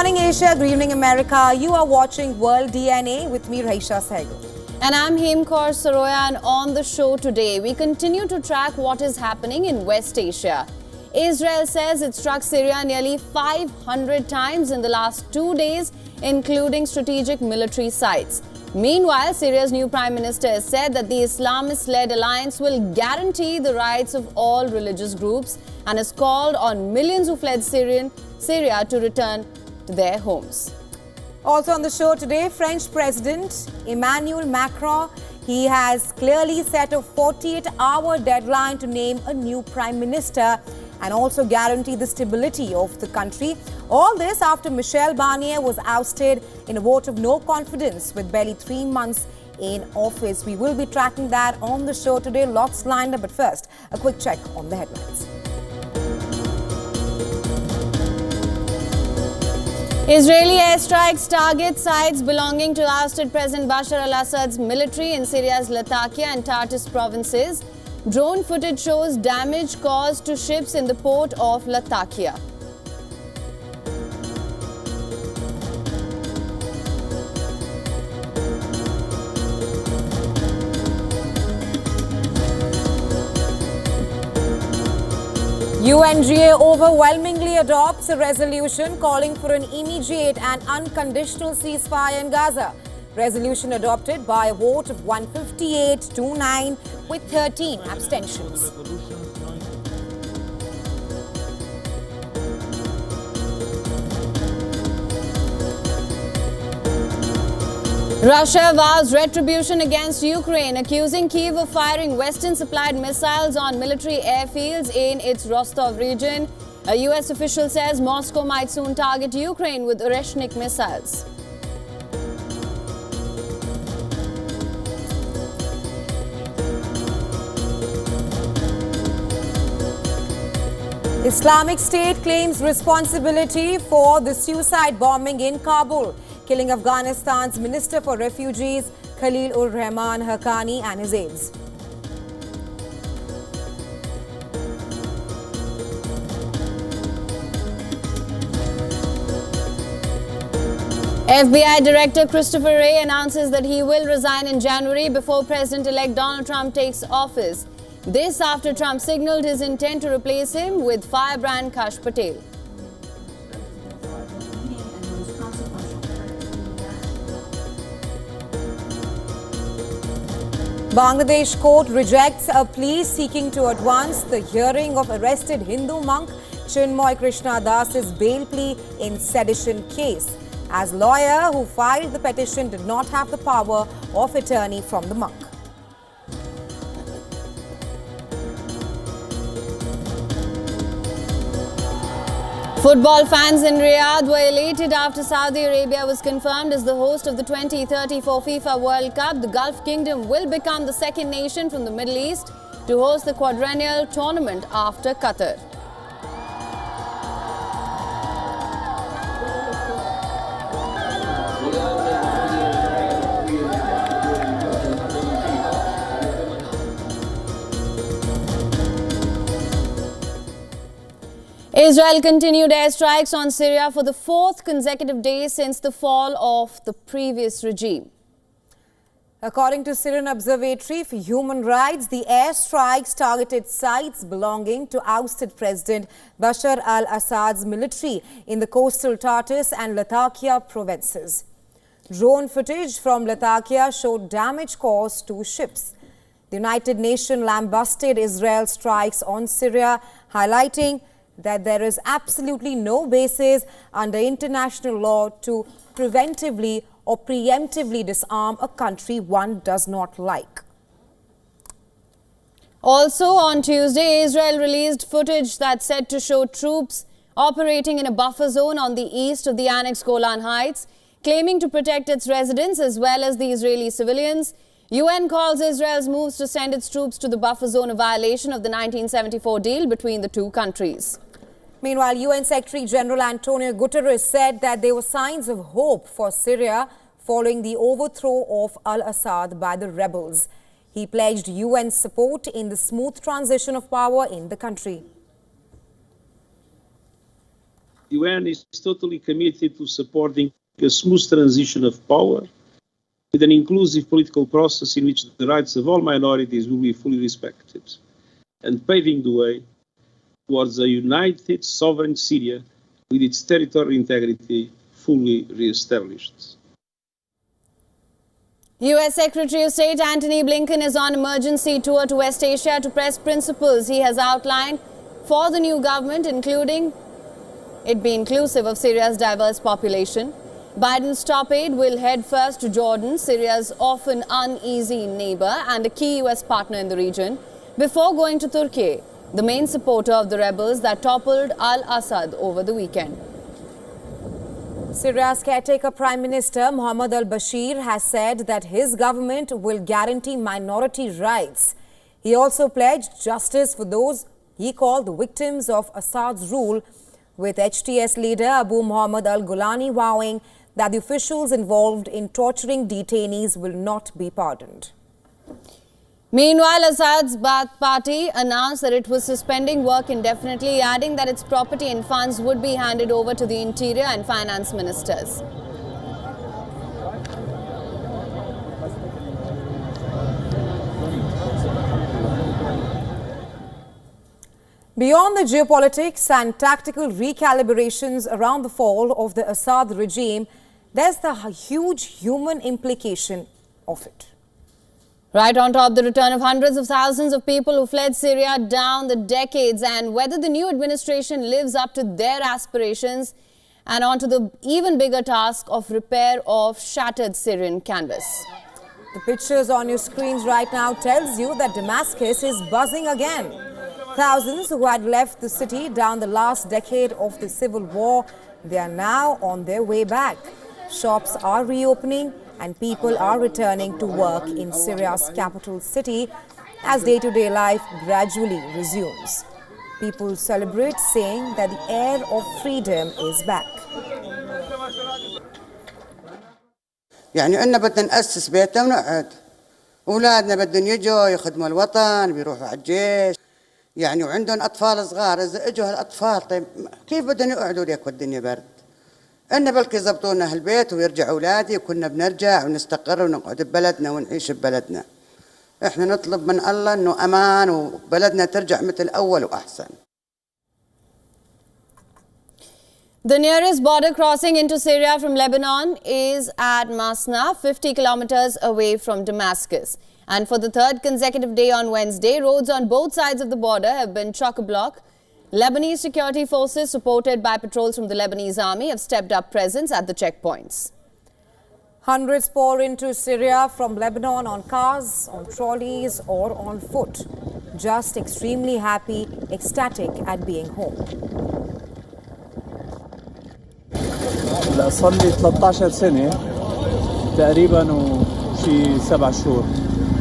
morning, Asia. Good evening, America. You are watching World DNA with me, Raisha Sehgal. And I'm Hemkaur Saroya, and on the show today, we continue to track what is happening in West Asia. Israel says it struck Syria nearly 500 times in the last 2 days, including strategic military sites. Meanwhile, Syria's new Prime Minister has said that the Islamist-led alliance will guarantee the rights of all religious groups and has called on millions who fled Syria to return to their homes. Also on the show today, French President Emmanuel Macron, he has clearly set a 48-hour deadline to name a new Prime Minister and also guarantee the stability of the country. All this after Michel Barnier was ousted in a vote of no confidence with barely 3 months in office. We will be tracking that on the show today. Lots lined up, but first, a quick check on the headlines. Israeli airstrikes target sites belonging to ousted President Bashar al-Assad's military in Syria's Latakia and Tartus provinces. Drone footage shows damage caused to ships in the port of Latakia. UNGA overwhelmingly adopts a resolution calling for an immediate and unconditional ceasefire in Gaza. Resolution adopted by a vote of 158 to 9 with 13 abstentions. Russia vows retribution against Ukraine, accusing Kyiv of firing Western-supplied missiles on military airfields in its Rostov region. A US official says Moscow might soon target Ukraine with Oreshnik missiles. Islamic State claims responsibility for the suicide bombing in Kabul, killing Afghanistan's Minister for Refugees Khalil-ur-Rahman Haqqani and his aides. FBI Director Christopher Wray announces that he will resign in January before President-elect Donald Trump takes office. This after Trump signaled his intent to replace him with firebrand Kash Patel. Bangladesh court rejects a plea seeking to advance the hearing of arrested Hindu monk Chinmoy Krishna Das's bail plea in sedition case, as lawyer who filed the petition did not have the power of attorney from the monk. Football fans in Riyadh were elated after Saudi Arabia was confirmed as the host of the 2034 FIFA World Cup. The Gulf Kingdom will become the second nation from the Middle East to host the quadrennial tournament after Qatar. Israel continued airstrikes on Syria for the 4th consecutive day since the fall of the previous regime. According to Syrian Observatory for Human Rights, the airstrikes targeted sites belonging to ousted President Bashar al-Assad's military in the coastal Tartus and Latakia provinces. Drone footage from Latakia showed damage caused to ships. The United Nations lambasted Israel's strikes on Syria, highlighting that there is absolutely no basis under international law to preventively or preemptively disarm a country one does not like. Also on Tuesday, Israel released footage that's said to show troops operating in a buffer zone on the east of the annexed Golan Heights, claiming to protect its residents as well as the Israeli civilians. UN calls Israel's moves to send its troops to the buffer zone a violation of the 1974 deal between the two countries. Meanwhile, UN Secretary General Antonio Guterres said that there were signs of hope for Syria following the overthrow of al-Assad by the rebels. He pledged UN support in the smooth transition of power in the country. The UN is totally committed to supporting a smooth transition of power with an inclusive political process in which the rights of all minorities will be fully respected, and paving the way towards a united, sovereign Syria with its territorial integrity fully re-established. U.S. Secretary of State Antony Blinken is on emergency tour to West Asia to press principles he has outlined for the new government, including it be inclusive of Syria's diverse population. Biden's top aide will head first to Jordan, Syria's often uneasy neighbor and a key U.S. partner in the region, before going to Turkey, the main supporter of the rebels that toppled al-Assad over the weekend. Syria's caretaker Prime Minister Mohammed al-Bashir has said that his government will guarantee minority rights. He also pledged justice for those he called the victims of Assad's rule, with HTS leader Abu Muhammad al-Golani vowing that the officials involved in torturing detainees will not be pardoned. Meanwhile, Assad's Baath party announced that it was suspending work indefinitely, adding that its property and funds would be handed over to the interior and finance ministers. Beyond the geopolitics and tactical recalibrations around the fall of the Assad regime, there's the huge human implication of it. Right on top, the return of hundreds of thousands of people who fled Syria down the decades, and whether the new administration lives up to their aspirations, and onto the even bigger task of repair of shattered Syrian canvas. The pictures on your screens right now tells you that Damascus is buzzing again. Thousands who had left the city down the last decade of the civil war, they are now on their way back. Shops are reopening and people are returning to work in Syria's capital city as day-to-day life gradually resumes. People celebrate, saying that the air of freedom is back. يعني إننا بدنا نأسس بيتنا ونقعد. أولادنا بدهم يجوا يخدموا الوطن، بيروحوا على الجيش. يعني وعندهم أطفال صغار، إذا إجوا هالأطفال طيب كيف بدهم يقعدوا ليك والدنيا برد؟ إن بلكي زبطوا لنا هالبيت ويرجع أولادي وكنا بنرجع ونستقر ونقعد ببلدنا ونعيش ببلدنا. إحنا نطلب من الله إنه أمان وبلدنا ترجع مثل أول وأحسن. The nearest border crossing into Syria from Lebanon is at Masna, 50 kilometers away from Damascus. And for the third consecutive day on Wednesday, roads on both sides of the border have been chock-a-block. Lebanese security forces, supported by patrols from the Lebanese army, have stepped up presence at the checkpoints. Hundreds pour into Syria from Lebanon on cars, on trolleys or on foot. Just extremely happy, ecstatic at being home. لا صار لي 13 سنة تقريبا وشي 7 شهور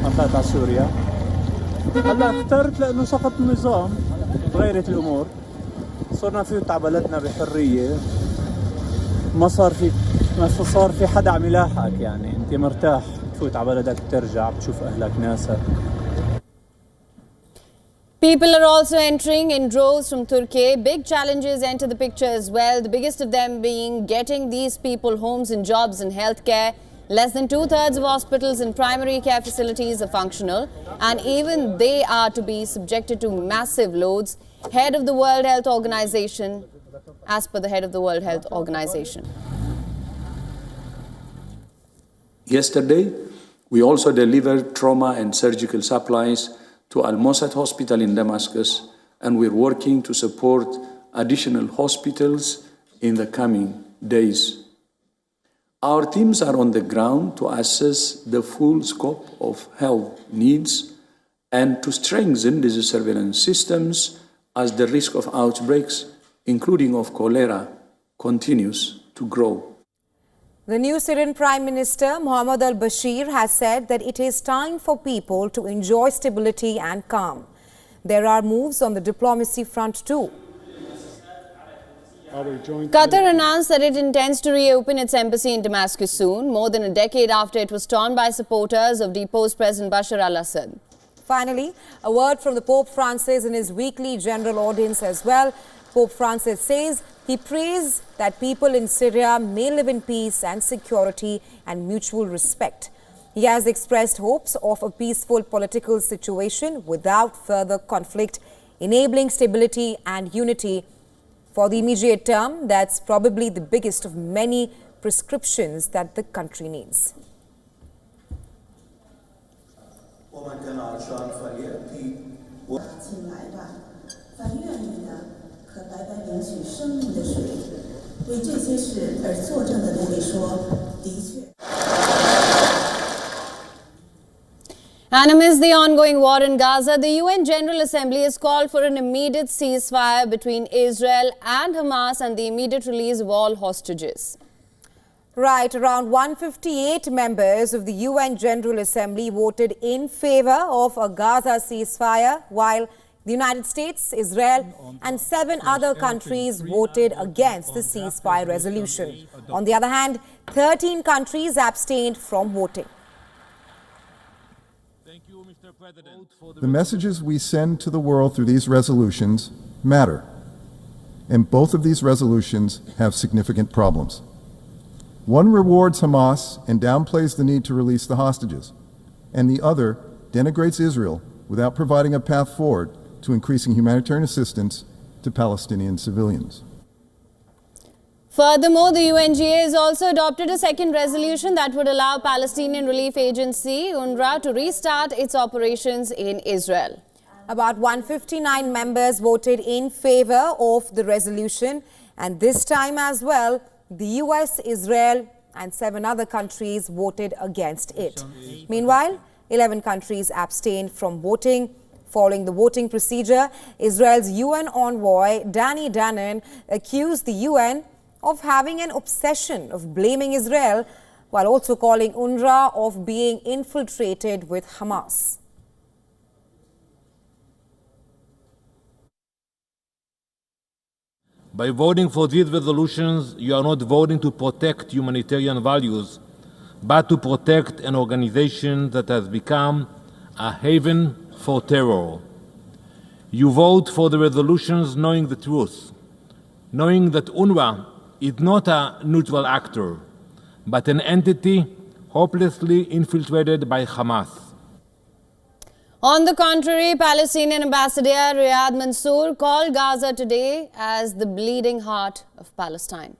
أخذت على سوريا. هلا اخترت لأنه سقط النظام، تغيرت الأمور، صرنا نفوت على بلدنا بحرية، ما صار في حدا عم يلاحقك، يعني أنت مرتاح تفوت على بلدك بترجع بتشوف أهلك ناسك. People are also entering in droves from Turkey. Big challenges enter the picture as well, the biggest of them being getting these people homes and jobs and healthcare. Less than 2/3 of hospitals and primary care facilities are functional, and even they are to be subjected to massive loads. Head of the World Health Organization, as per the head of the World Health Organization. Yesterday, we also delivered trauma and surgical supplies to Al-Mossad Hospital in Damascus, and we're working to support additional hospitals in the coming days. Our teams are on the ground to assess the full scope of health needs and to strengthen disease surveillance systems as the risk of outbreaks, including of cholera, continues to grow. The new Syrian Prime Minister Mohammed al-Bashir has said that it is time for people to enjoy stability and calm. There are moves on the diplomacy front too. Qatar announced that it intends to reopen its embassy in Damascus soon, more than a decade after it was torn by supporters of deposed President Bashar al-Assad. Finally, a word from the Pope Francis in his weekly general audience as well. Pope Francis says He prays that people in Syria may live in peace and security and mutual respect. He has expressed hopes of a peaceful political situation without further conflict, enabling stability and unity for the immediate term. That's probably the biggest of many prescriptions that the country needs. And amidst the ongoing war in Gaza, the UN General Assembly has called for an immediate ceasefire between Israel and Hamas and the immediate release of all hostages. Right, around 158 members of the UN General Assembly voted in favor of a Gaza ceasefire, while the United States, Israel and 7 other countries voted against the ceasefire resolution. On the other hand, 13 countries abstained from voting. The messages we send to the world through these resolutions matter, and both of these resolutions have significant problems. One rewards Hamas and downplays the need to release the hostages, and the other denigrates Israel without providing a path forward to increasing humanitarian assistance to Palestinian civilians. Furthermore, the UNGA has also adopted a second resolution that would allow Palestinian Relief Agency, UNRWA, to restart its operations in Israel. About 159 members voted in favor of the resolution, and this time as well, the US, Israel and 7 other countries voted against it. Meanwhile, 11 countries abstained from voting. Following the voting procedure, Israel's UN envoy, Danny Danon, accused the UN of having an obsession of blaming Israel, while also calling UNRWA of being infiltrated with Hamas. By voting for these resolutions, you are not voting to protect humanitarian values, but to protect an organization that has become a haven for terror. You vote for the resolutions knowing the truth, knowing that UNRWA is not a neutral actor, but an entity hopelessly infiltrated by Hamas. On the contrary, Palestinian Ambassador Riyad Mansour called Gaza today as the bleeding heart of Palestine.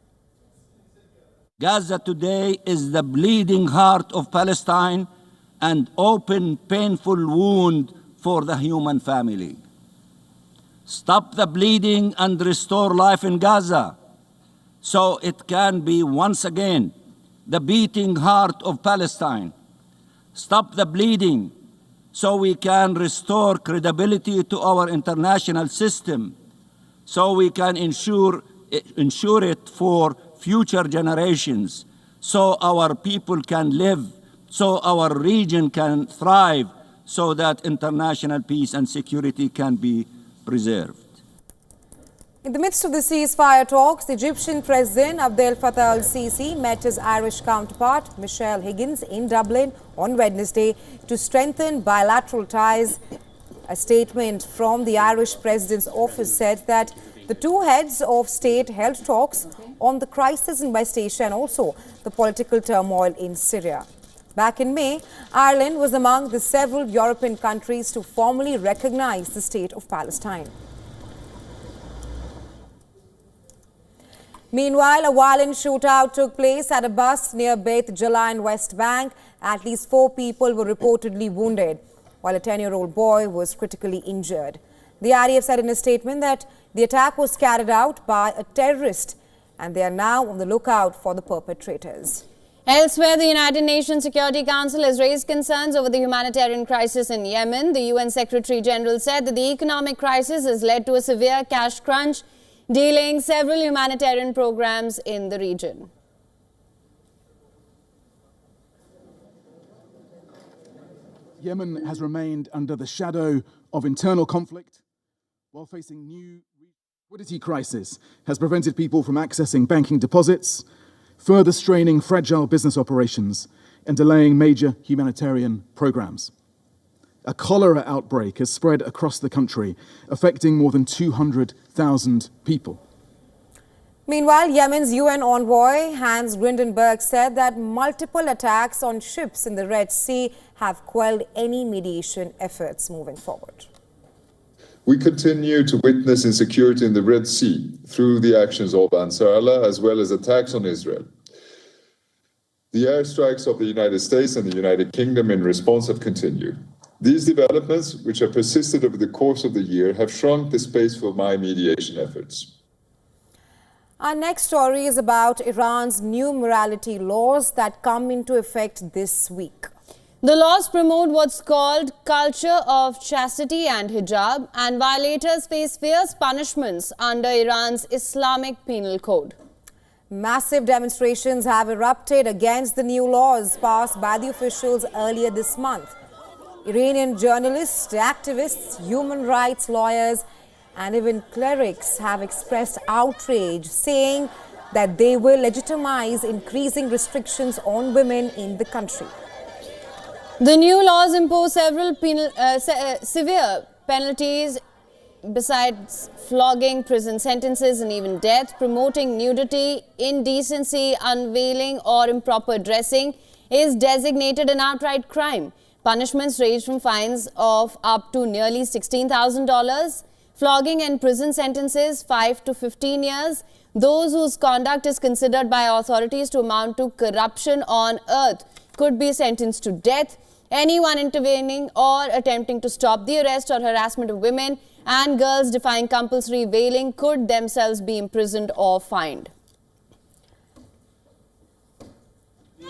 Gaza today is the bleeding heart of Palestine, an open, painful wound for the human family. Stop the bleeding and restore life in Gaza, so it can be once again the beating heart of Palestine. Stop the bleeding so we can restore credibility to our international system, so we can ensure it for future generations, so our people can live, so our region can thrive, so that international peace and security can be preserved. In the midst of the ceasefire talks, the Egyptian President Abdel Fattah al-Sisi met his Irish counterpart, Michelle Higgins, in Dublin on Wednesday to strengthen bilateral ties. A statement from the Irish President's office said that the two heads of state held talks on the crisis in West Asia and also the political turmoil in Syria. Back in May, Ireland was among the several European countries to formally recognize the state of Palestine. Meanwhile, a violent shootout took place at a bus near Beit Jalan, West Bank. At least 4 people were reportedly wounded, while a 10-year-old boy was critically injured. The RAF said in a statement that the attack was carried out by a terrorist and they are now on the lookout for the perpetrators. Elsewhere, the United Nations Security Council has raised concerns over the humanitarian crisis in Yemen. The UN Secretary General said that the economic crisis has led to a severe cash crunch, delaying several humanitarian programs in the region. Yemen has remained under the shadow of internal conflict while facing new liquidity crisis has prevented people from accessing banking deposits, further straining fragile business operations and delaying major humanitarian programs. A cholera outbreak has spread across the country, affecting more than 200,000 people. Meanwhile, Yemen's UN envoy Hans Grindenberg said that multiple attacks on ships in the Red Sea have quelled any mediation efforts moving forward. We continue to witness insecurity in the Red Sea through the actions of Ansar Allah as well as attacks on Israel. The airstrikes of the United States and the United Kingdom in response have continued. These developments, which have persisted over the course of the year, have shrunk the space for my mediation efforts. Our next story is about Iran's new morality laws that come into effect this week. The laws promote what's called culture of chastity and hijab, and violators face fierce punishments under Iran's Islamic Penal Code. Massive demonstrations have erupted against the new laws passed by the officials earlier this month. Iranian journalists, activists, human rights lawyers, and even clerics have expressed outrage, saying that they will legitimize increasing restrictions on women in the country. The new laws impose several severe penalties besides flogging, prison sentences and even death. Promoting nudity, indecency, unveiling or improper dressing is designated an outright crime. Punishments range from fines of up to nearly $16,000, flogging and prison sentences 5 to 15 years. Those whose conduct is considered by authorities to amount to corruption on earth could be sentenced to death. Anyone intervening or attempting to stop the arrest or harassment of women and girls defying compulsory veiling could themselves be imprisoned or fined.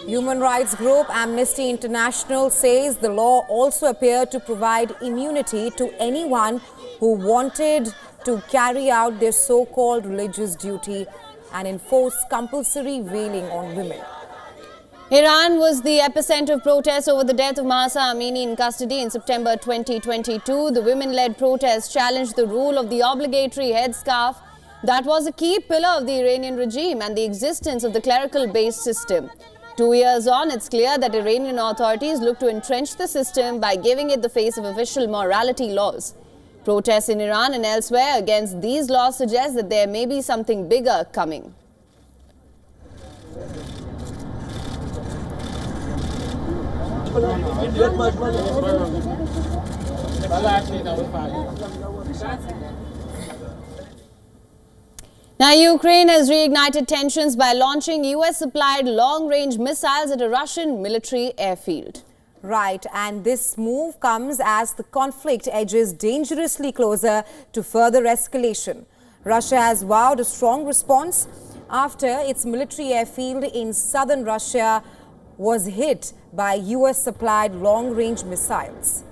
Human rights group Amnesty International says the law also appeared to provide immunity to anyone who wanted to carry out their so-called religious duty and enforce compulsory veiling on women. Iran was the epicenter of protests over the death of Mahsa Amini in custody in September 2022. The women-led protests challenged the rule of the obligatory headscarf that was a key pillar of the Iranian regime and the existence of the clerical-based system. 2 years on, it's clear that Iranian authorities look to entrench the system by giving it the face of official morality laws. Protests in Iran and elsewhere against these laws suggest that there may be something bigger coming. Now, Ukraine has reignited tensions by launching US-supplied long-range missiles at a Russian military airfield. Right, and this move comes as the conflict edges dangerously closer to further escalation. Russia has vowed a strong response after its military airfield in southern Russia was hit by US-supplied long-range missiles.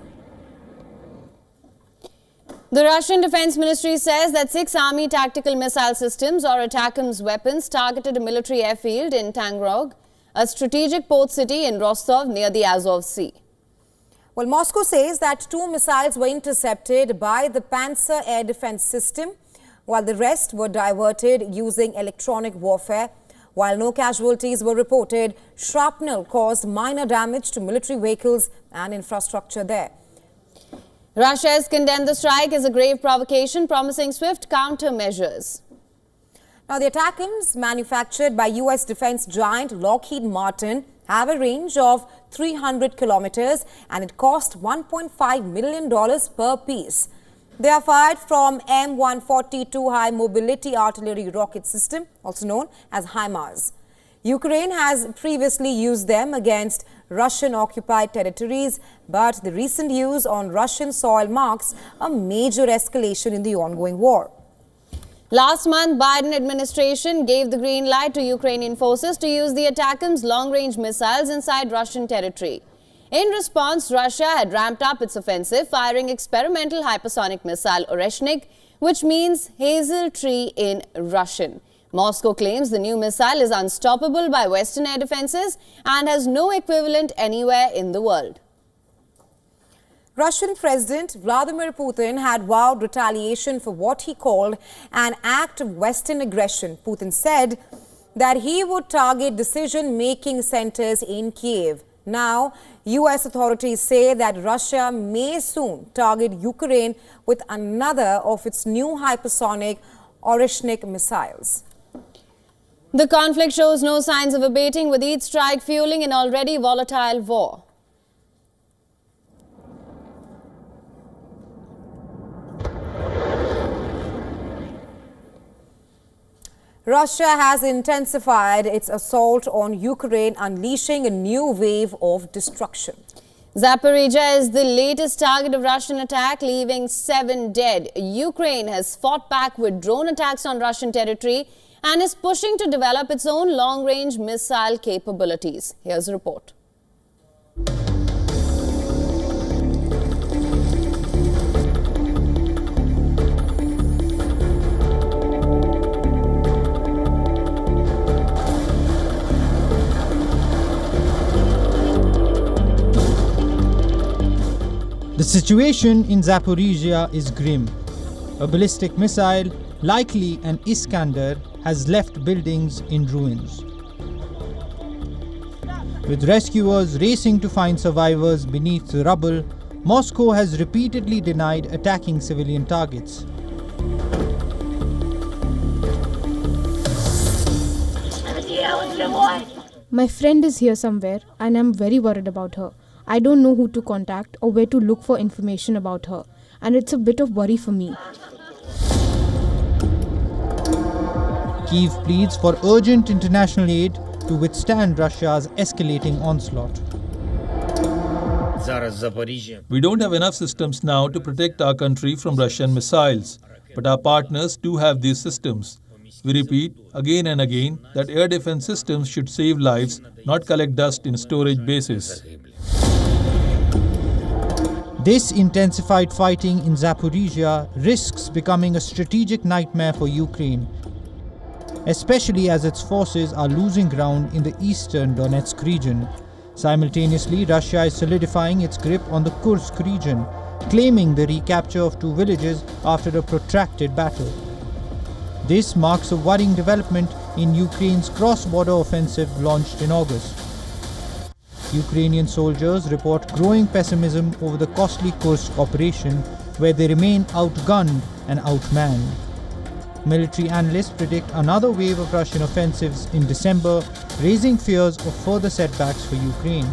The Russian Defense Ministry says that 6 Army tactical missile systems or ATACMS weapons targeted a military airfield in Tangrog, a strategic port city in Rostov near the Azov Sea. Well, Moscow says that 2 missiles were intercepted by the Panzer air defense system, while the rest were diverted using electronic warfare. While no casualties were reported, shrapnel caused minor damage to military vehicles and infrastructure there. Russia has condemned the strike as a grave provocation, promising swift countermeasures. Now, the ATACMS manufactured by US defense giant Lockheed Martin have a range of 300 kilometers and it cost $1.5 million per piece. They are fired from M142 high mobility artillery rocket system, also known as HIMARS. Ukraine has previously used them against Russian-occupied territories, but the recent use on Russian soil marks a major escalation in the ongoing war. Last month, Biden administration gave the green light to Ukrainian forces to use the ATACMS long-range missiles inside Russian territory. In response, Russia had ramped up its offensive, firing experimental hypersonic missile Oreshnik, which means hazel tree in Russian. Moscow claims the new missile is unstoppable by Western air defenses and has no equivalent anywhere in the world. Russian President Vladimir Putin had vowed retaliation for what he called an act of Western aggression. Putin said that he would target decision-making centers in Kiev. Now, US authorities say that Russia may soon target Ukraine with another of its new hypersonic Oreshnik missiles. The conflict shows no signs of abating, with each strike fueling an already volatile war. Russia has intensified its assault on Ukraine, unleashing a new wave of destruction. Zaporizhzhia is the latest target of Russian attack, leaving 7 dead. Ukraine has fought back with drone attacks on Russian territory and is pushing to develop its own long-range missile capabilities. Here's a report. The situation in Zaporizhzhia is grim. A ballistic missile, likely an Iskander, has left buildings in ruins. With rescuers racing to find survivors beneath the rubble, Moscow has repeatedly denied attacking civilian targets. My friend is here somewhere and I'm very worried about her. I don't know who to contact or where to look for information about her, and it's a bit of worry for me. Kyiv pleads for urgent international aid to withstand Russia's escalating onslaught. We don't have enough systems now to protect our country from Russian missiles, but our partners do have these systems. We repeat again and again that air defense systems should save lives, not collect dust in storage bases. This intensified fighting in Zaporizhzhia risks becoming a strategic nightmare for Ukraine, especially as its forces are losing ground in the eastern Donetsk region. Simultaneously, Russia is solidifying its grip on the Kursk region, claiming the recapture of 2 villages after a protracted battle. This marks a worrying development in Ukraine's cross-border offensive launched in August. Ukrainian soldiers report growing pessimism over the costly Kursk operation, where they remain outgunned and outmanned. Military analysts predict another wave of Russian offensives in December, raising fears of further setbacks for Ukraine.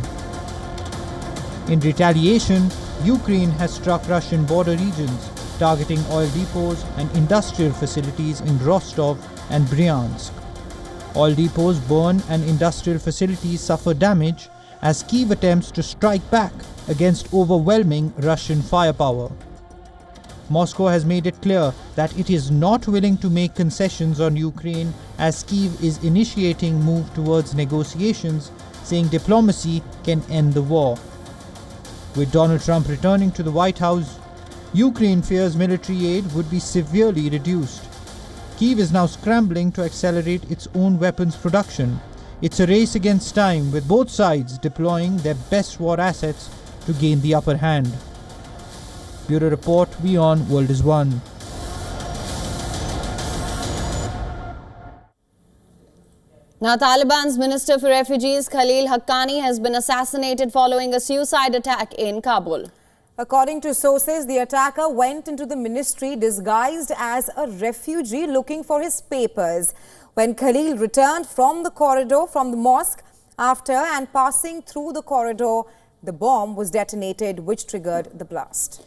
In retaliation, Ukraine has struck Russian border regions, targeting oil depots and industrial facilities in Rostov and Bryansk. Oil depots burn and industrial facilities suffer damage as Kyiv attempts to strike back against overwhelming Russian firepower. Moscow has made it clear that it is not willing to make concessions on Ukraine as Kyiv is initiating move towards negotiations, saying diplomacy can end the war. With Donald Trump returning to the White House, Ukraine fears military aid would be severely reduced. Kyiv is now scrambling to accelerate its own weapons production. It's a race against time, with both sides deploying their best war assets to gain the upper hand. Bureau Report, WION World is One. Now, Taliban's Minister for Refugees Khalil Haqqani has been assassinated following a suicide attack in Kabul. According to sources, the attacker went into the ministry disguised as a refugee looking for his papers. When Khalil returned from the corridor from the mosque after and passing through the corridor, the bomb was detonated, which triggered the blast.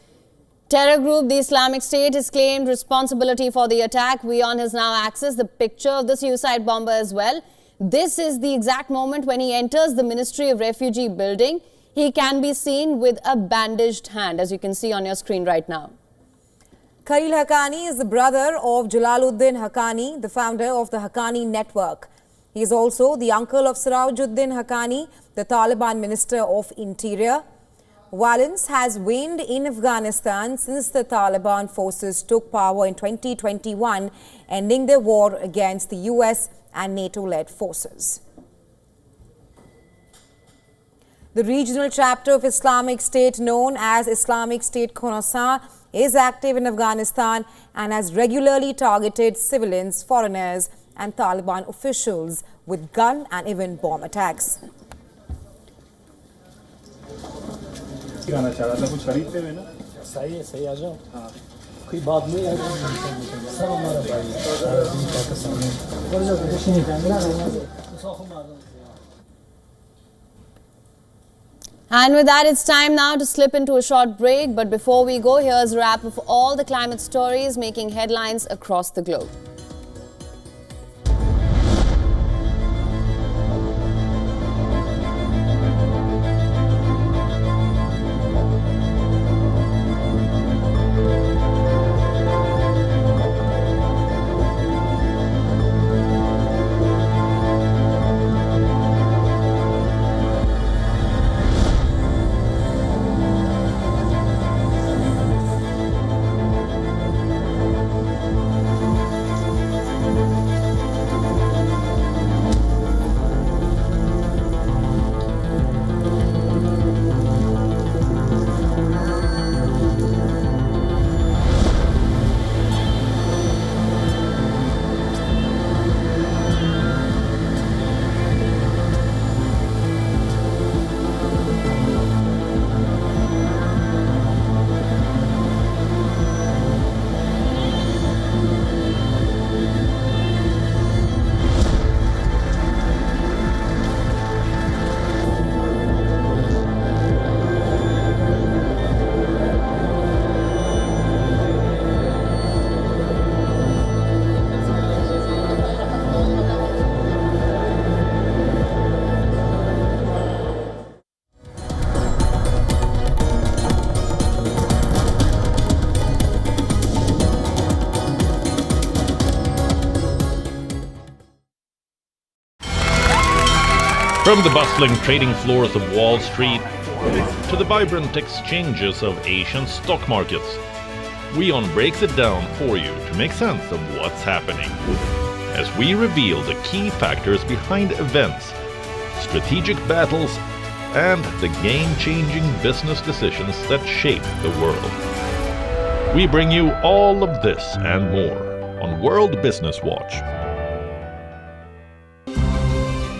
Terror group the Islamic State has claimed responsibility for the attack. WION has now accessed the picture of the suicide bomber as well. This is the exact moment when he enters the Ministry of Refugee building. He can be seen with a bandaged hand, as you can see on your screen right now. Khalil Haqqani is the brother of Jalaluddin Haqqani, the founder of the Haqqani network. He is also the uncle of Sirajuddin Haqqani, the Taliban Minister of Interior. Violence has waned in Afghanistan since the Taliban forces took power in 2021, ending their war against the US and NATO-led forces. The regional chapter of Islamic State, known as Islamic State Khorasan, is active in Afghanistan and has regularly targeted civilians, foreigners and Taliban officials with gun and even bomb attacks. And with that, it's time now to slip into a short break. But before we go, here's a wrap of all the climate stories making headlines across the globe. From the bustling trading floors of Wall Street to the vibrant exchanges of Asian stock markets, WION breaks it down for you to make sense of what's happening. As we reveal the key factors behind events, strategic battles, and the game-changing business decisions that shape the world. We bring you all of this and more on World Business Watch.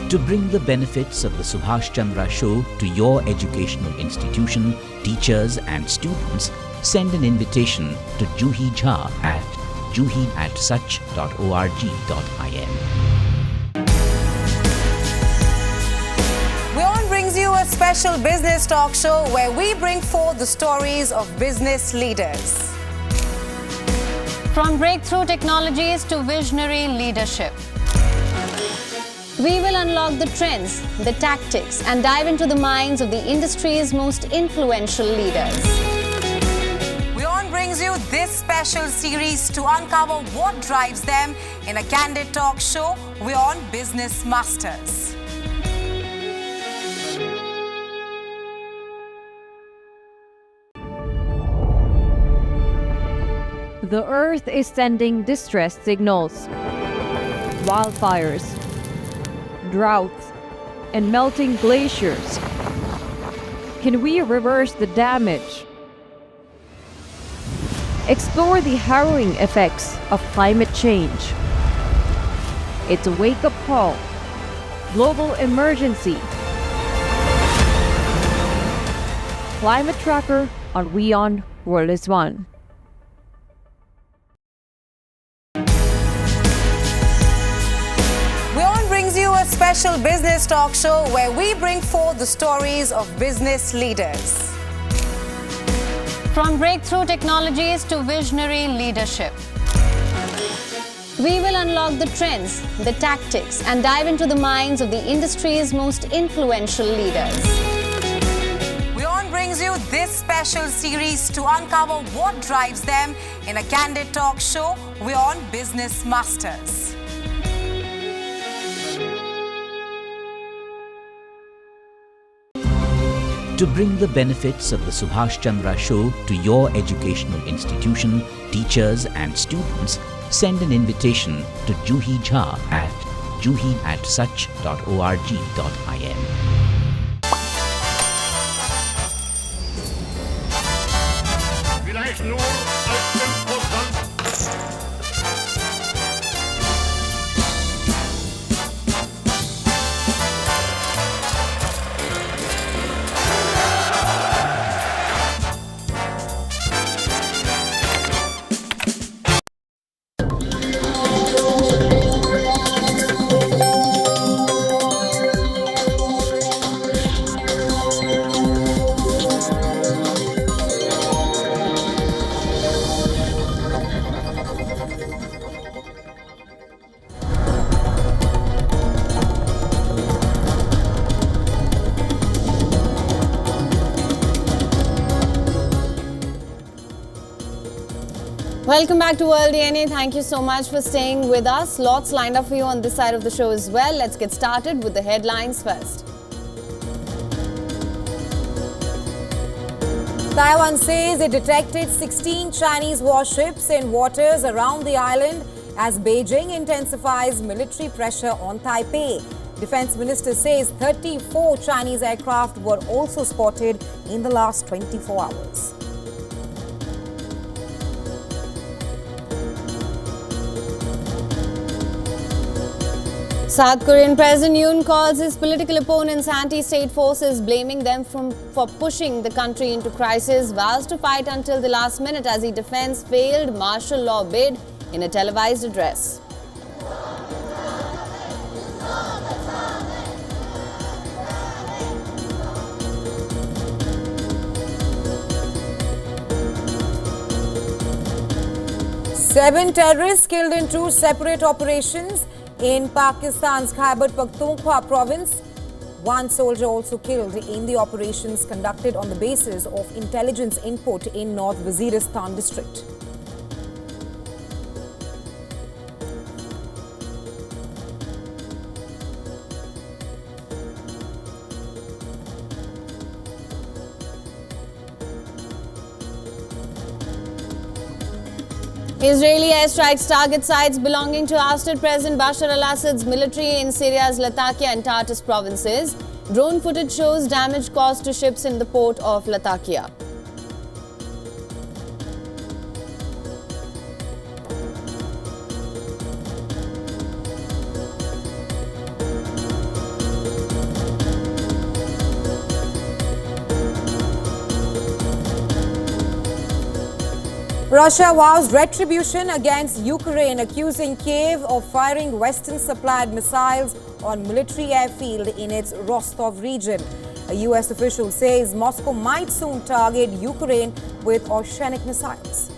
To bring the benefits of the Subhash Chandra Show to your educational institution, teachers and students, send an invitation to Juhi Jha at juhi@such.org.in. WION brings you a special business talk show where we bring forth the stories of business leaders. From breakthrough technologies to visionary leadership, we will unlock the trends, the tactics, and dive into the minds of the industry's most influential leaders. WION brings you this special series to uncover what drives them in a candid talk show, WION Business Masters. The Earth is sending distress signals. Wildfires, droughts, and melting glaciers. Can we reverse the damage? Explore the harrowing effects of climate change. It's a wake-up call. Global emergency. Climate Tracker on WION World is One. A special business talk show where we bring forth the stories of business leaders. From breakthrough technologies to visionary leadership, we will unlock the trends, the tactics, and dive into the minds of the industry's most influential leaders. WION brings you this special series to uncover what drives them in a candid talk show, WION Business Masters. To bring the benefits of the Subhash Chandra Show to your educational institution, teachers and students, send an invitation to Juhi Jha at juhi@such.org.in. Welcome back to World DNA. Thank you so much for staying with us. Lots lined up for you on this side of the show as well. Let's get started with the headlines first. Taiwan says it detected 16 Chinese warships in waters around the island as Beijing intensifies military pressure on Taipei. Defense Minister says 34 Chinese aircraft were also spotted in the last 24 hours. South Korean President Yoon calls his political opponents anti-state forces, blaming them for pushing the country into crisis, vows to fight until the last minute as he defends failed martial law bid in a televised address. Seven terrorists killed in two separate operations in Pakistan's Khyber Pakhtunkhwa province. One soldier also killed in the operations conducted on the basis of intelligence input in North Waziristan district. Israeli airstrikes target sites belonging to ousted President Bashar al-Assad's military in Syria's Latakia and Tartus provinces. Drone footage shows damage caused to ships in the port of Latakia. Russia vows retribution against Ukraine, accusing Kiev of firing Western-supplied missiles on military airfield in its Rostov region. A US official says Moscow might soon target Ukraine with oceanic missiles.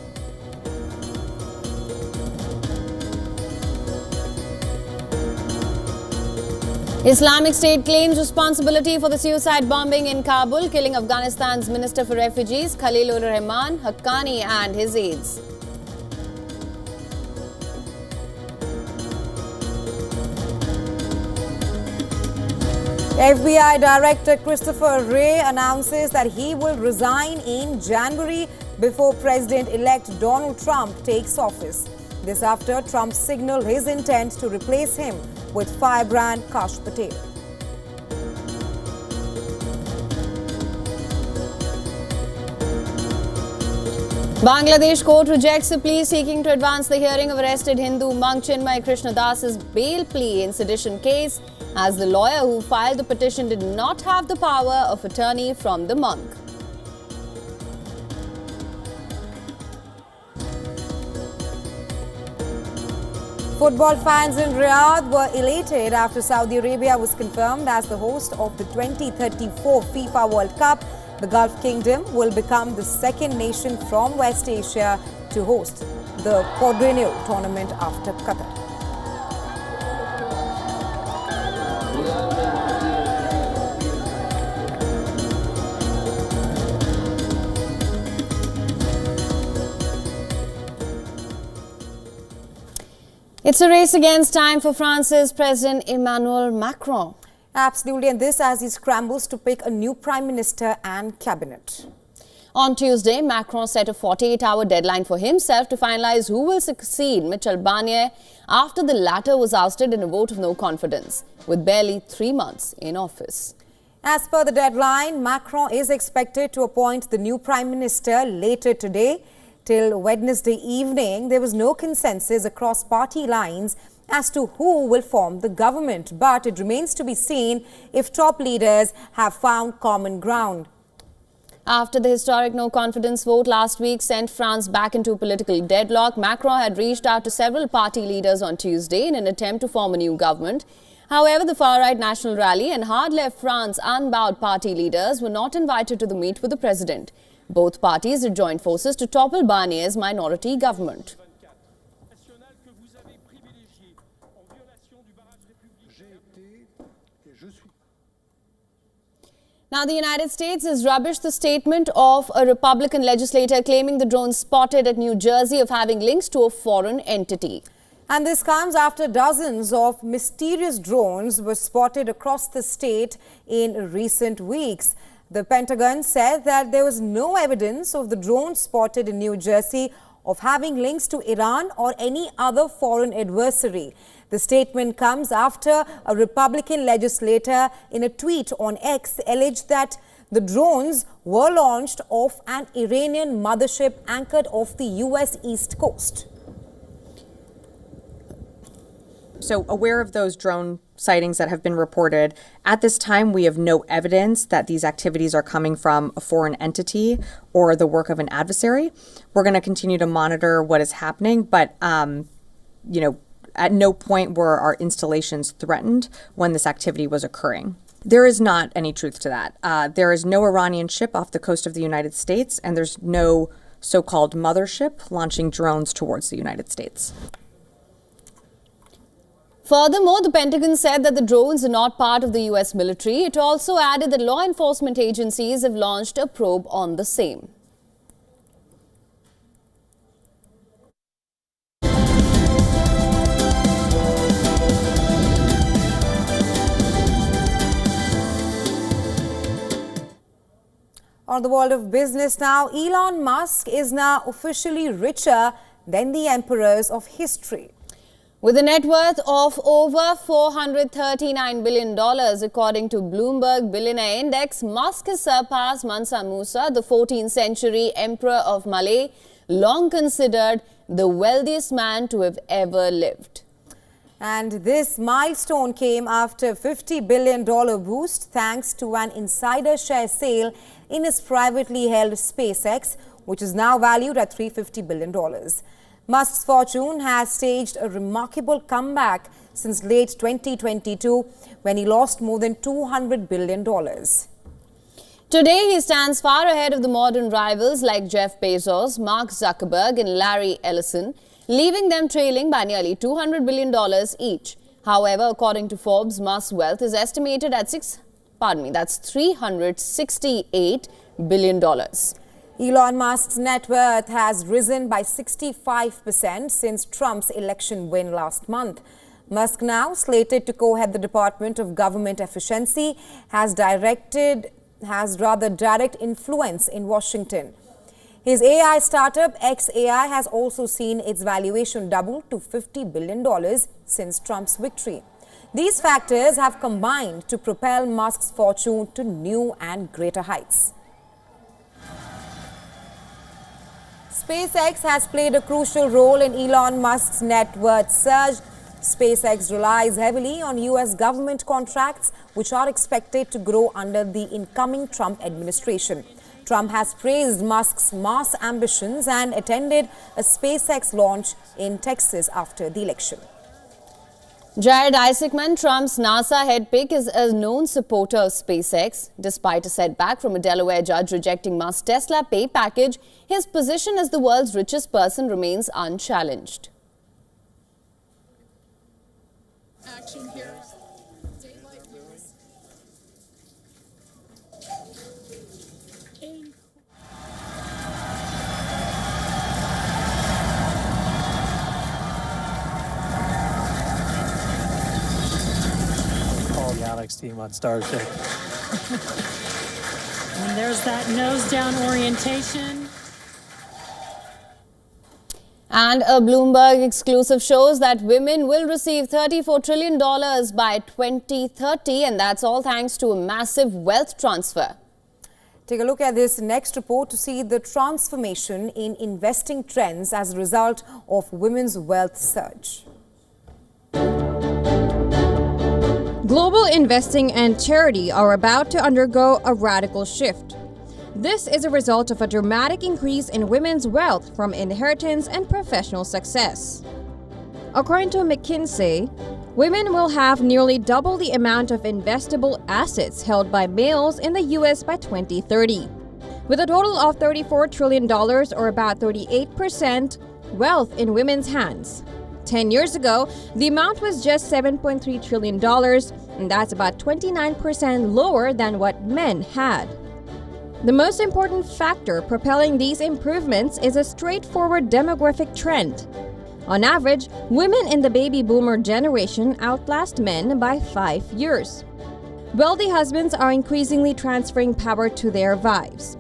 Islamic State claims responsibility for the suicide bombing in Kabul, killing Afghanistan's Minister for Refugees Khalilur-Rahman Haqqani and his aides. FBI Director Christopher Wray announces that he will resign in January before President-elect Donald Trump takes office. This after Trump signaled his intent to replace him with firebrand Kash Patel. Bangladesh court rejects a plea seeking to advance the hearing of arrested Hindu monk Chinmay Krishnadas's bail plea in sedition case, as the lawyer who filed the petition did not have the power of attorney from the monk. Football fans in Riyadh were elated after Saudi Arabia was confirmed as the host of the 2034 FIFA World Cup. The Gulf Kingdom will become the second nation from West Asia to host the quadrennial tournament after Qatar. It's a race against time for France's President Emmanuel Macron. Absolutely, and this as he scrambles to pick a new prime minister and cabinet. On Tuesday, Macron set a 48-hour deadline for himself to finalize who will succeed Michel Barnier after the latter was ousted in a vote of no confidence, with barely 3 months in office. As per the deadline, Macron is expected to appoint the new prime minister later today. Till Wednesday evening, there was no consensus across party lines as to who will form the government, but it remains to be seen if top leaders have found common ground. After the historic no-confidence vote last week sent France back into political deadlock, Macron had reached out to several party leaders on Tuesday in an attempt to form a new government. However, the far-right National Rally and hard-left France unbowed party leaders were not invited to the meet with the president. Both parties had joined forces to topple Barnier's minority government. Now, the United States has rubbished the statement of a Republican legislator claiming the drones spotted at New Jersey of having links to a foreign entity. And this comes after dozens of mysterious drones were spotted across the state in recent weeks. The Pentagon said that there was no evidence of the drones spotted in New Jersey of having links to Iran or any other foreign adversary. The statement comes after a Republican legislator in a tweet on X alleged that the drones were launched off an Iranian mothership anchored off the U.S. East Coast. So, aware of those drone sightings that have been reported, at this time we have no evidence that these activities are coming from a foreign entity or the work of an adversary. We're going to continue to monitor what is happening, but at no point were our installations threatened when this activity was occurring. There is not any truth to that. There is no Iranian ship off the coast of the United States, and there's no so-called mothership launching drones towards the United States. Furthermore, the Pentagon said that the drones are not part of the U.S. military. It also added that law enforcement agencies have launched a probe on the same. On the world of business now, Elon Musk is now officially richer than the emperors of history. With a net worth of over $439 billion, according to Bloomberg Billionaire Index, Musk has surpassed Mansa Musa, the 14th century emperor of Malay, long considered the wealthiest man to have ever lived. And this milestone came after a $50 billion boost thanks to an insider share sale in his privately held SpaceX, which is now valued at $350 billion. Musk's fortune has staged a remarkable comeback since late 2022 when he lost more than $200 billion. Today, he stands far ahead of the modern rivals like Jeff Bezos, Mark Zuckerberg and Larry Ellison, leaving them trailing by nearly $200 billion each. However, according to Forbes, Musk's wealth is estimated at $368 billion. Elon Musk's net worth has risen by 65% since Trump's election win last month. Musk, now slated to co-head the Department of Government Efficiency, has direct influence in Washington. His AI startup XAI has also seen its valuation double to $50 billion since Trump's victory. These factors have combined to propel Musk's fortune to new and greater heights. SpaceX has played a crucial role in Elon Musk's net worth surge. SpaceX relies heavily on U.S. government contracts, which are expected to grow under the incoming Trump administration. Trump has praised Musk's Mars ambitions and attended a SpaceX launch in Texas after the election. Jared Isaacman, Trump's NASA head pick, is a known supporter of SpaceX. Despite a setback from a Delaware judge rejecting Musk's Tesla pay package, his position as the world's richest person remains unchallenged. Action here. Daylight news. Call the Alex team on Starship. And there's that nose down orientation. And a Bloomberg exclusive shows that women will receive $34 trillion by 2030, and that's all thanks to a massive wealth transfer. Take a look at this next report to see the transformation in investing trends as a result of women's wealth surge. Global investing and charity are about to undergo a radical shift. This is a result of a dramatic increase in women's wealth from inheritance and professional success. According to McKinsey, women will have nearly double the amount of investable assets held by males in the U.S. by 2030. With a total of $34 trillion, or about 38% wealth in women's hands. 10 years ago, the amount was just $7.3 trillion, and that's about 29% lower than what men had. The most important factor propelling these improvements is a straightforward demographic trend. On average, women in the baby boomer generation outlast men by 5 years. Wealthy husbands are increasingly transferring power to their wives.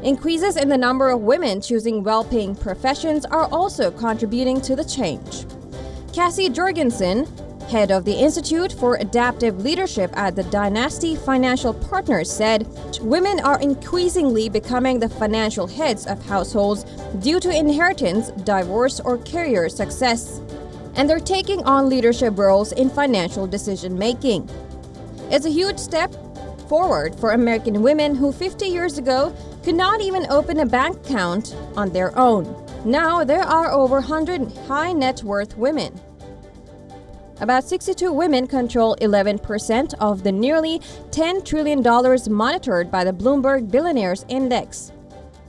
Increases in the number of women choosing well-paying professions are also contributing to the change. Cassie Jorgensen, head of the Institute for Adaptive Leadership at the Dynasty Financial Partners, said women are increasingly becoming the financial heads of households due to inheritance, divorce, or career success, and they're taking on leadership roles in financial decision-making. It's a huge step forward for American women who 50 years ago could not even open a bank account on their own. Now there are over 100 high net worth women. About 62 women control 11% of the nearly $10 trillion monitored by the Bloomberg Billionaires Index.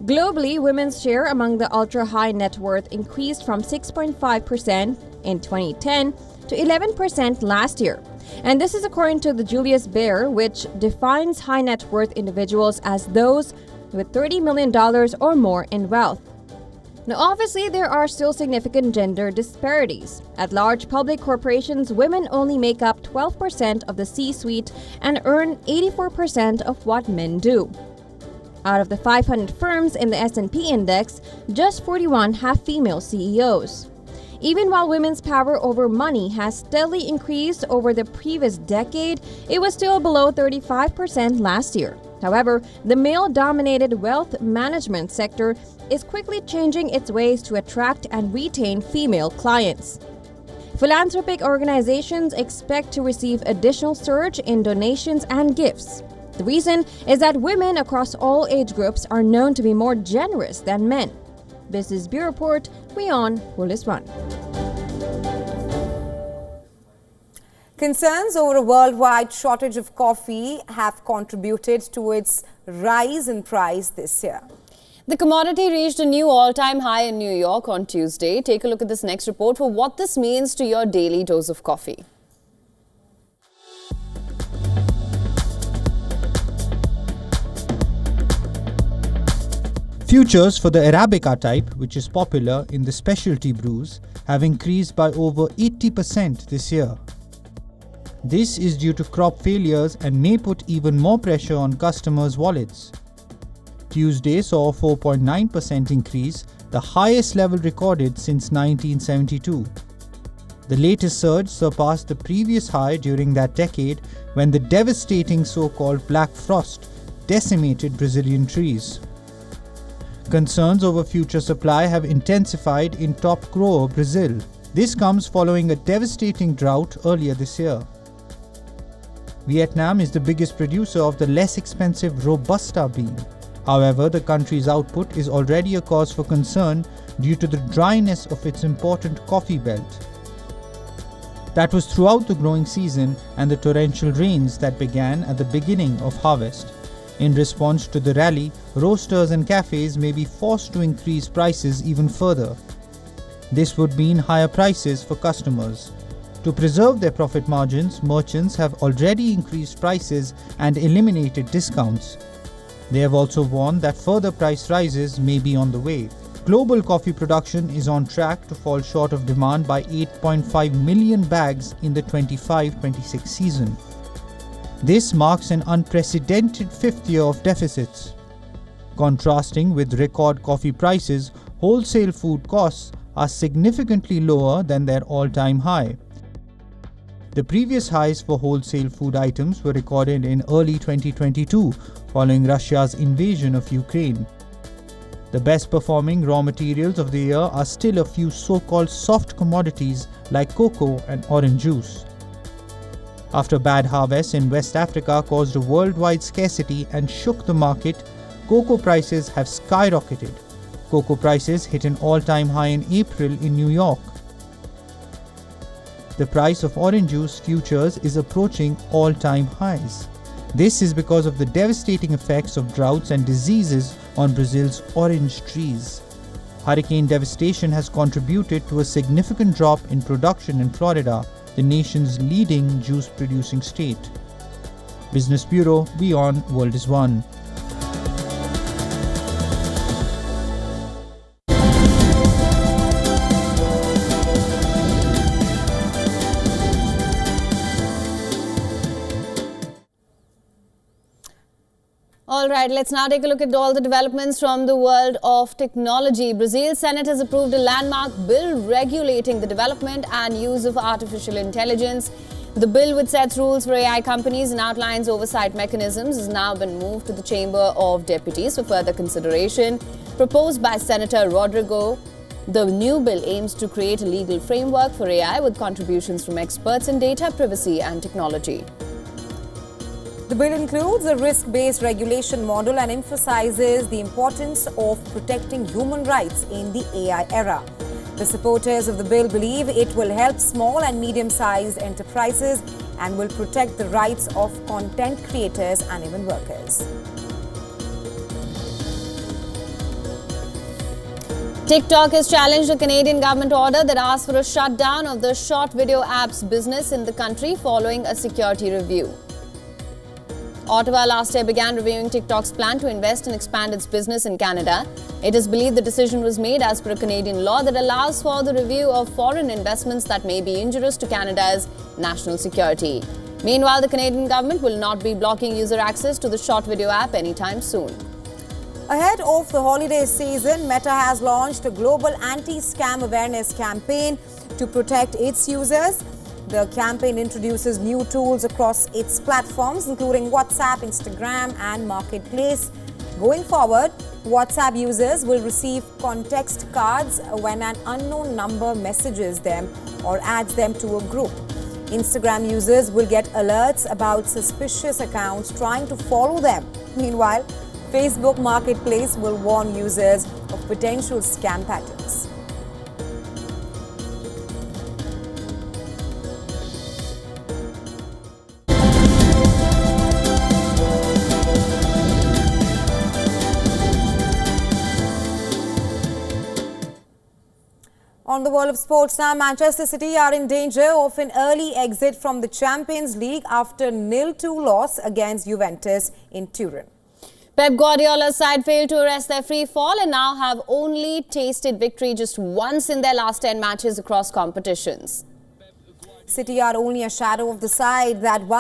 Globally, women's share among the ultra-high net worth increased from 6.5% in 2010 to 11% last year. And this is according to the Julius Baer, which defines high net worth individuals as those with $30 million or more in wealth. Now, obviously, there are still significant gender disparities. At large public corporations, women only make up 12% of the C-suite and earn 84% of what men do. Out of the 500 firms in the S&P index, just 41 have female CEOs. Even while women's power over money has steadily increased over the previous decade, it was still below 35% last year. However, the male-dominated wealth management sector is quickly changing its ways to attract and retain female clients. Philanthropic organizations expect to receive additional surge in donations and gifts. The reason is that women across all age groups are known to be more generous than men. Business Bureau Report, WION The World. Concerns over a worldwide shortage of coffee have contributed to its rise in price this year. The commodity reached a new all-time high in New York on Tuesday. Take a look at this next report for what this means to your daily dose of coffee. Futures for the Arabica type, which is popular in the specialty brews, have increased by over 80% this year. This is due to crop failures and may put even more pressure on customers' wallets. Tuesday saw a 4.9% increase, the highest level recorded since 1972. The latest surge surpassed the previous high during that decade when the devastating so-called Black Frost decimated Brazilian trees. Concerns over future supply have intensified in top grower Brazil. This comes following a devastating drought earlier this year. Vietnam is the biggest producer of the less expensive Robusta bean. However, the country's output is already a cause for concern due to the dryness of its important coffee belt. That was throughout the growing season and the torrential rains that began at the beginning of harvest. In response to the rally, roasters and cafes may be forced to increase prices even further. This would mean higher prices for customers. To preserve their profit margins, merchants have already increased prices and eliminated discounts. They have also warned that further price rises may be on the way. Global coffee production is on track to fall short of demand by 8.5 million bags in the 25-26 season. This marks an unprecedented fifth year of deficits. Contrasting with record coffee prices, wholesale food costs are significantly lower than their all-time high. The previous highs for wholesale food items were recorded in early 2022 following Russia's invasion of Ukraine. The best performing raw materials of the year are still a few so-called soft commodities like cocoa and orange juice. After bad harvests in West Africa caused a worldwide scarcity and shook the market, cocoa prices have skyrocketed. Cocoa prices hit an all-time high in April in New York. The price of orange juice futures is approaching all-time highs. This is because of the devastating effects of droughts and diseases on Brazil's orange trees. Hurricane devastation has contributed to a significant drop in production in Florida, the nation's leading juice-producing state. Business Bureau, WION World is One. All right, let's now take a look at all the developments from the world of technology. Brazil's Senate has approved a landmark bill regulating the development and use of artificial intelligence. The bill, which sets rules for AI companies and outlines oversight mechanisms, has now been moved to the Chamber of Deputies for further consideration. Proposed by Senator Rodrigo, the new bill aims to create a legal framework for AI with contributions from experts in data privacy and technology. The bill includes a risk-based regulation model and emphasizes the importance of protecting human rights in the AI era. The supporters of the bill believe it will help small and medium-sized enterprises and will protect the rights of content creators and even workers. TikTok has challenged the Canadian government order that asks for a shutdown of the short video apps business in the country following a security review. Ottawa last year began reviewing TikTok's plan to invest and expand its business in Canada. It is believed the decision was made as per a Canadian law that allows for the review of foreign investments that may be injurious to Canada's national security. Meanwhile, the Canadian government will not be blocking user access to the short video app anytime soon. Ahead of the holiday season, Meta has launched a global anti-scam awareness campaign to protect its users. The campaign introduces new tools across its platforms, including WhatsApp, Instagram, and Marketplace. Going forward, WhatsApp users will receive context cards when an unknown number messages them or adds them to a group. Instagram users will get alerts about suspicious accounts trying to follow them. Meanwhile, Facebook Marketplace will warn users of potential scam patterns. On the world of sports now, Manchester City are in danger of an early exit from the Champions League after 0-2 loss against Juventus in Turin. Pep Guardiola's side failed to arrest their free fall and now have only tasted victory just once in their last 10 matches across competitions. City are only a shadow of the side that won